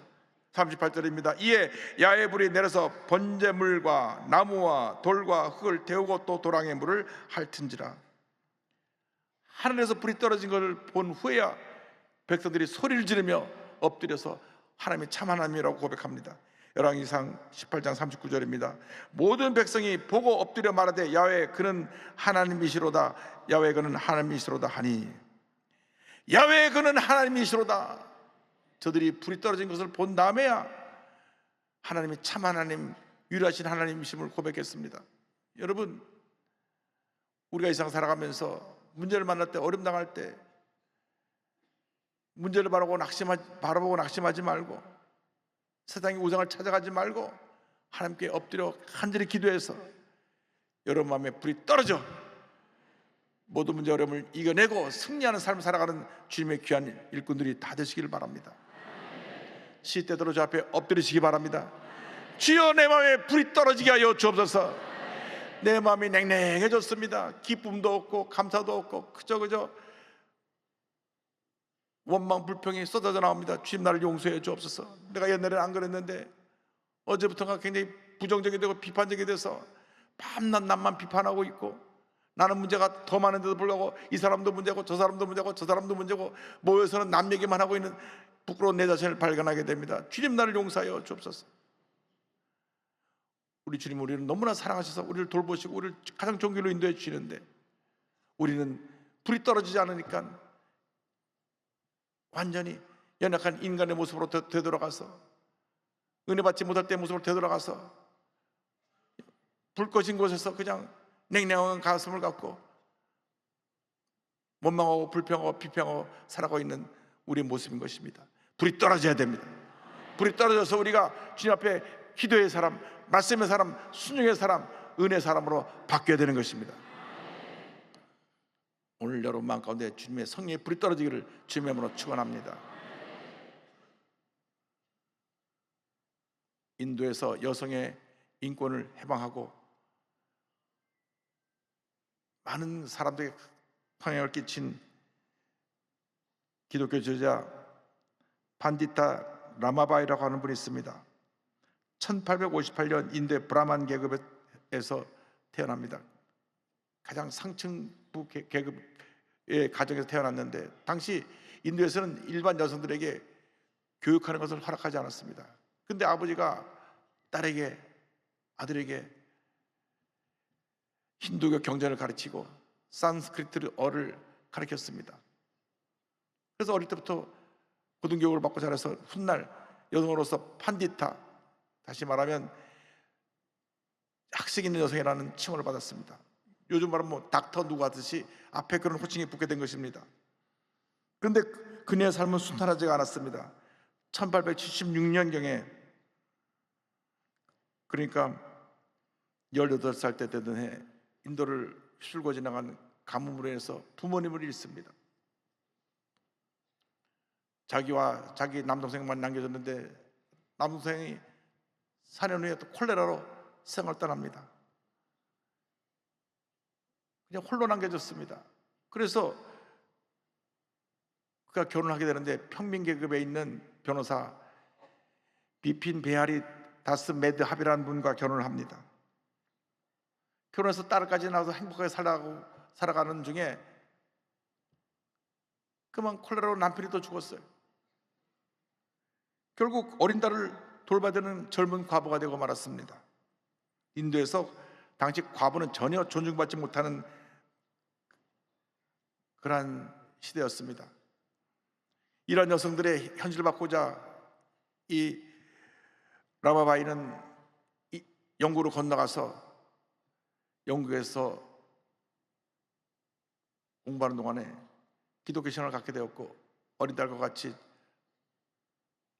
38절입니다. 이에 야의 불이 내려서 번제물과 나무와 돌과 흙을 태우고 또 도랑의 물을 핥은지라. 하늘에서 불이 떨어진 것을 본 후에야 백성들이 소리를 지르며 엎드려서 하나님이 참 하나님이라고 고백합니다. 열왕기상 18장 39절입니다. 모든 백성이 보고 엎드려 말하되 야훼 그는 하나님이시로다, 야훼 그는 하나님이시로다 하니, 야훼 그는 하나님이시로다. 저들이 불이 떨어진 것을 본 다음에야 하나님이 참 하나님, 유일하신 하나님이심을 고백했습니다. 여러분, 우리가 이 세상 살아가면서 문제를 만날 때, 어려움 당할 때 문제를 바라보고 낙심하지 말고, 세상의 우상을 찾아가지 말고 하나님께 엎드려 간절히 기도해서 여러분 마음에 불이 떨어져 모든 문제 어려움을 이겨내고 승리하는 삶을 살아가는 주님의 귀한 일꾼들이 다 되시기를 바랍니다. 시때대로 저 앞에 엎드리시기 바랍니다. 주여 내 마음에 불이 떨어지게 하여 주옵소서. 내 마음이 냉랭해졌습니다. 기쁨도 없고 감사도 없고 그저 원망 불평이 쏟아져 나옵니다. 주님 나를 용서해 주옵소서. 내가 옛날에는 안 그랬는데 어제부터가 굉장히 부정적이 되고 비판적이 돼서 밤낮 남만 비판하고 있고, 나는 문제가 더 많은데도 불구하고 이 사람도 문제고 저 사람도 문제고 저 사람도 문제고 모여서는 남 얘기만 하고 있는 부끄러운 내 자신을 발견하게 됩니다. 주님 나를 용서하여 주옵소서. 우리 주님 우리를 너무나 사랑하셔서 우리를 돌보시고 우리를 가장 좋은 길로 인도해 주시는데 우리는 불이 떨어지지 않으니까 완전히 연약한 인간의 모습으로 되돌아가서, 은혜 받지 못할 때 모습으로 되돌아가서 불 꺼진 곳에서 그냥 냉랭한 가슴을 갖고 원망하고 불평하고 비평하고 살아가고 있는 우리의 모습인 것입니다. 불이 떨어져야 됩니다. 불이 떨어져서 우리가 주님 앞에 기도의 사람, 말씀의 사람, 순종의 사람, 은혜의 사람으로 바뀌어야 되는 것입니다. 오늘 여러분 마음 가운데 주님의 성령의 불이 떨어지기를 주님의 이름으로 축원합니다. 인도에서 여성의 인권을 해방하고 많은 사람들에게 영향을 끼친 기독교 지도자 판디타 라마바이라고 하는 분이 있습니다. 1858년 인도의 브라만 계급에서 태어납니다. 가장 상층부 계급의 가정에서 태어났는데 당시 인도에서는 일반 여성들에게 교육하는 것을 허락하지 않았습니다. 근데 아버지가 딸에게, 아들에게 힌두교 경전을 가르치고 산스크리트어를 가르쳤습니다. 그래서 어릴 때부터 고등교육을 받고 자라서 훗날 여성으로서 판디타, 다시 말하면 학식 있는 여성이라는 칭호를 받았습니다. 요즘 말하면 뭐 닥터 누구 하듯이 앞에 그런 호칭이 붙게 된 것입니다. 그런데 그녀의 삶은 순탄하지가 않았습니다. 1876년경에, 그러니까 18살 때 되던 해, 인도를 휩쓸고 지나간 가뭄으로 인해서 부모님을 잃습니다. 자기와 자기 남동생만 남겨졌는데 남동생이 4년 후에 또 콜레라로 생을 떠납니다. 그냥 홀로 남겨졌습니다. 그래서 그가 결혼하게 되는데 평민계급에 있는 변호사 비핀 베하리 다스 메드합이라는 분과 결혼을 합니다. 결혼해서 딸까지 낳아서 행복하게 살아가는 중에 그만 콜레라로 남편이 또 죽었어요. 결국 어린 딸을 돌봐야 되는 젊은 과부가 되고 말았습니다. 인도에서 당시 과부는 전혀 존중받지 못하는 그러한 시대였습니다. 이런 여성들의 현실을 바꾸자 이 라마바이는 영국으로 건너가서 영국에서 공부하는 동안에 기독교 신앙을 갖게 되었고 어린 딸과 같이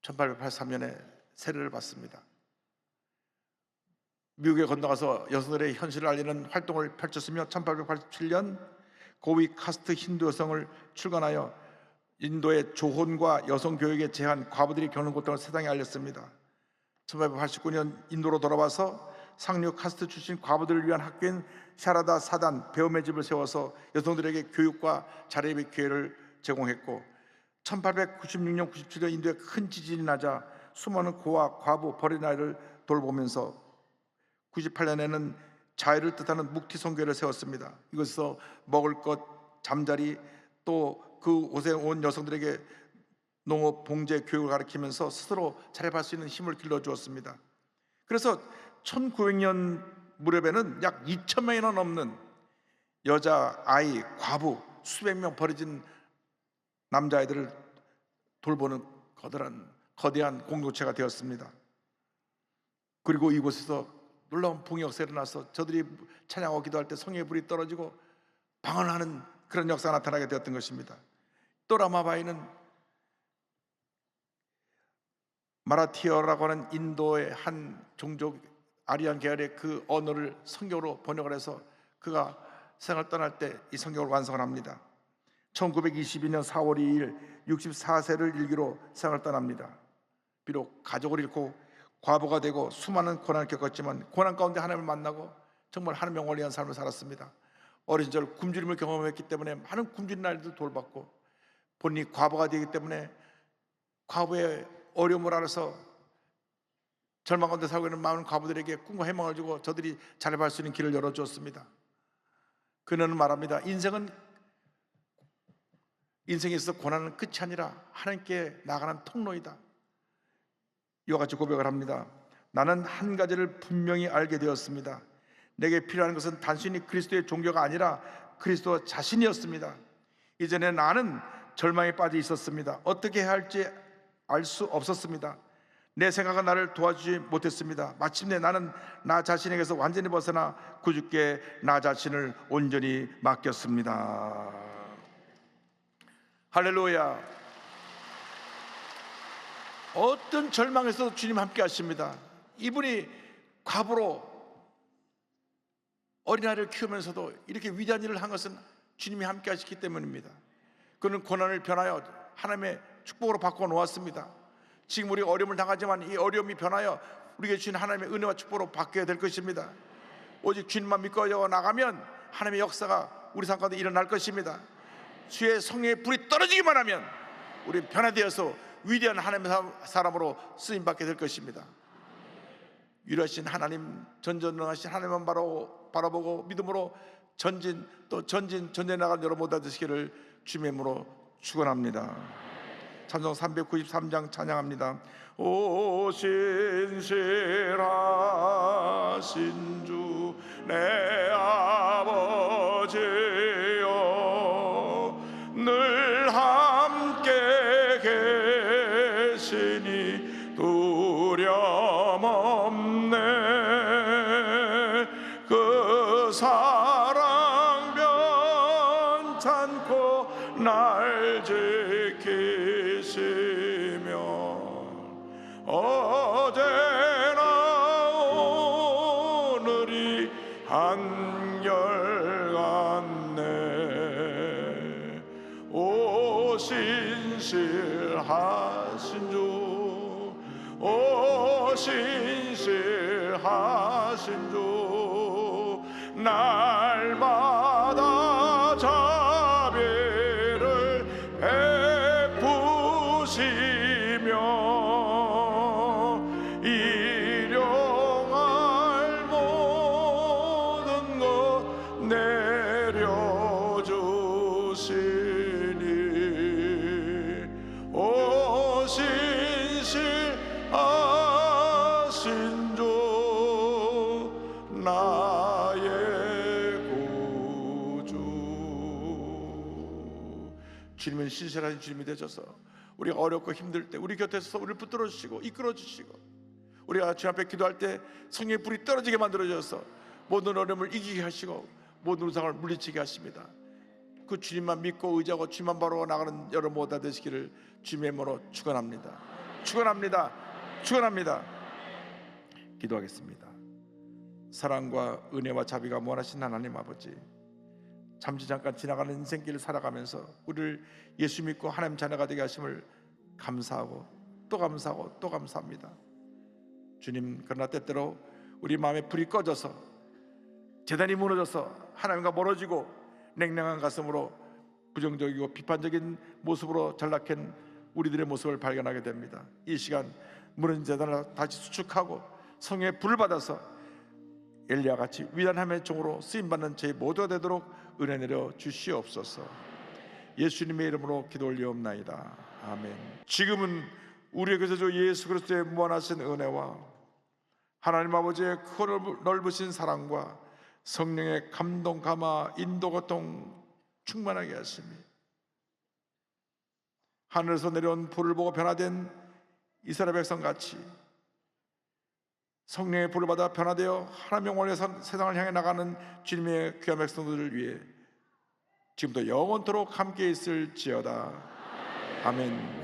1883년에 세례를 받습니다. 미국에 건너가서 여성들의 현실을 알리는 활동을 펼쳤으며 1887년 고위 카스트 힌두 여성을 출간하여 인도의 조혼과 여성 교육에 제한, 과부들이 겪는 고통을 세상에 알렸습니다. 1889년 인도로 돌아와서 상류 카스트 출신 과부들을 위한 학교인 샤라다 사단 배움의 집을 세워서 여성들에게 교육과 자립의 기회를 제공했고, 1896년 97년 인도에 큰 지진이 나자 수많은 고아, 과부, 버린 아이를 돌보면서 98년에는 자유를 뜻하는 묵티 선교회를 세웠습니다. 이것에서 먹을 것, 잠자리, 또 그 곳에 온 여성들에게 농업, 봉제, 교육을 가르치면서 스스로 자립할 수 있는 힘을 길러주었습니다. 그래서 1900년 무렵에는 약 2,000명이나 넘는 여자, 아이, 과부, 수백 명 버려진 남자아이들을 돌보는 거대한 공동체가 되었습니다. 그리고 이곳에서 놀라운 봉의 역사가 일어나서 저들이 찬양하고 기도할 때 성령의 불이 떨어지고 방언하는 그런 역사가 나타나게 되었던 것입니다. 또 라마바이는 마라티어라고 하는 인도의 한 종족 아리안 계열의 그 언어를 성경으로 번역을 해서 그가 세상을 떠날 때 이 성경을 완성을 합니다. 1922년 4월 2일 64세를 일기로 세상을 떠납니다. 비록 가족을 잃고 과부가 되고 수많은 고난을 겪었지만 고난 가운데 하나님을 만나고 정말 하나님의 영원히 한 삶을 살았습니다. 어린 시절 굶주림을 경험했기 때문에 많은 굶주린 아이들도 돌봤고, 본인이 과부가 되기 때문에 과부의 어려움을 알아서 절망 가운데 살고 있는 많은 과부들에게 꿈과 희망을 주고 저들이 자립할 수 있는 길을 열어주었습니다. 그는 말합니다. 인생에서 고난은 끝이 아니라 하나님께 나아가는 통로이다. 이와 같이 고백을 합니다. 나는 한 가지를 분명히 알게 되었습니다. 내게 필요한 것은 단순히 그리스도의 종교가 아니라 그리스도 자신이었습니다. 이전에 나는 절망에 빠져 있었습니다. 어떻게 해야 할지 알 수 없었습니다. 내 생각은 나를 도와주지 못했습니다. 마침내 나는 나 자신에게서 완전히 벗어나 구주께 나 자신을 온전히 맡겼습니다. 할렐루야. 어떤 절망에서도 주님 함께 하십니다. 이분이 과부로 어린아이를 키우면서도 이렇게 위대한 일을 한 것은 주님이 함께 하시기 때문입니다. 그는 고난을 변하여 하나님의 축복으로 바꿔 놓았습니다. 지금 우리가 어려움을 당하지만 이 어려움이 변하여 우리에게 주신 하나님의 은혜와 축복으로 바뀌어야 될 것입니다. 오직 주님만 믿고 나가면 하나님의 역사가 우리 삶 가운데 일어날 것입니다. 주의 성령의 불이 떨어지기만 하면 우리 변화되어서 위대한 하나님의 사람으로 쓰임받게 될 것입니다. 유일하신 하나님, 전전능하신 하나님만 바라보고 믿음으로 전진에 나간 여러분 모두 되시기를 주님의 이름으로 축원합니다. 찬송 393장 찬양합니다. 오 신실하신 주 내 아버지여, 늘 함께 계시니 두려움 없네. 그 사랑 변찮고 날 지키시며 어제나 오늘이 한결같네. 오 신실하신 주, 오 신실하신 주, 날마다 자비를 베푸시며 일용할 모든 것 내려주시니 오 신실하신 주 나의 구주. 주님은 신실하신 주님이 되셔서 우리가 어렵고 힘들 때 우리 곁에서 우리를 붙들어 주시고 이끌어 주시고, 우리가 주님 앞에 기도할 때 성령의 불이 떨어지게 만들어 주셔서 모든 어려움을 이기게 하시고 모든 우상을 물리치게 하십니다. 그 주님만 믿고 의지하고 주님만 바로 나가는 여러분 모두 되시기를 주님의 이름으로 축원합니다. 축원합니다. 축원합니다. 기도하겠습니다. 사랑과 은혜와 자비가 무한하신 하나님 아버지, 잠시 잠깐 지나가는 인생길을 살아가면서 우리를 예수 믿고 하나님 자녀가 되게 하심을 감사하고 또 감사하고 또 감사합니다. 주님, 그러나 때때로 우리 마음에 불이 꺼져서 재단이 무너져서 하나님과 멀어지고 냉랭한 가슴으로 부정적이고 비판적인 모습으로 전락한 우리들의 모습을 발견하게 됩니다. 이 시간 무너진 재단을 다시 수축하고 성령의 불을 받아서 엘리야 같이 위대함의 종으로 쓰임받는 저희 모두가 되도록 은혜 내려 주시옵소서. 예수님의 이름으로 기도 올리옵나이다. 아멘. 지금은 우리의 주 예수 그리스도의 무한하신 은혜와 하나님 아버지의 크고 넓으신 사랑과 성령의 감동, 감화, 인도, 고통 충만하게 하시니 하늘에서 내려온 불을 보고 변화된 이스라엘 백성 같이 성령의 불을 받아 변화되어 하나님의 영원히 세상을 향해 나가는 주님의 귀한 백성들을 위해 지금도 영원토록 함께 있을지어다. 아멘.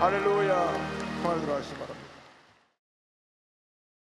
할렐루야. 평안히 들어가시기 바랍니다.